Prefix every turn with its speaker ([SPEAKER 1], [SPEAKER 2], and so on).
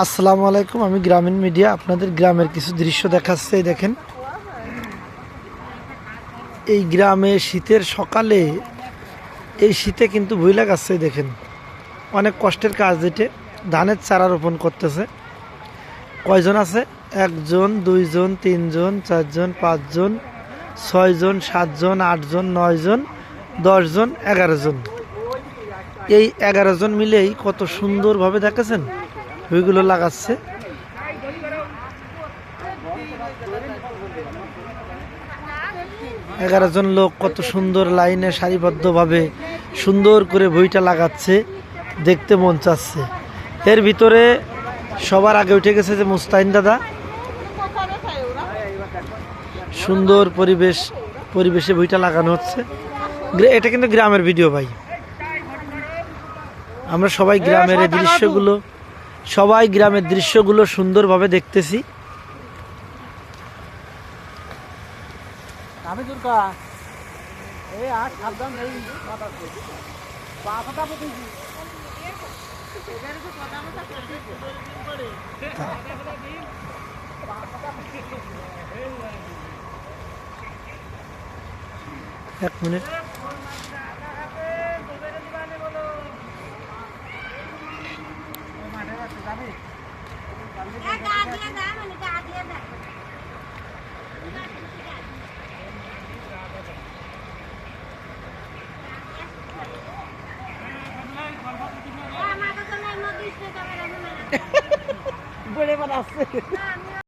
[SPEAKER 1] আসসালামু আলাইকুম। আমি গ্রামীণ মিডিয়া আপনাদের গ্রামের কিছু দৃশ্য দেখাচ্ছে। এই দেখেন, এই গ্রামে শীতের সকালে এই শীতে কিন্তু ভুইলা গাছে দেখেন অনেক কষ্টের কাজ। এটে ধানের চারা রোপণ করতেছে। কয়জন আছে? একজন, দুইজন, তিনজন, চারজন, পাঁচজন, ছয়জন, সাতজন, আটজন, নয়জন, 10জন, 11জন। এই 11জন মিলেই কত সুন্দরভাবে দেখেছেন ভুইগুলো লাগাচ্ছে। 11জন লোক কত সুন্দর লাইনে সারিবদ্ধভাবে সুন্দর করে ভুঁইটা লাগাচ্ছে, দেখতে মন চাচ্ছে। এর ভিতরে সবার আগে উঠে গেছে যে মুস্তাহিন দাদা। সুন্দর পরিবেশে ভুঁইটা লাগানো হচ্ছে। এটা কিন্তু গ্রামের ভিডিও ভাই। আমরা সবাই গ্রামের এই দৃশ্যগুলো সুন্দরভাবে দেখতেছি।
[SPEAKER 2] আমি দুর্গা এই আর সাবধান এই মাথা পাখাটা পড়েছি
[SPEAKER 1] এক মিনিট।
[SPEAKER 2] বড়ে বানাচ্ছে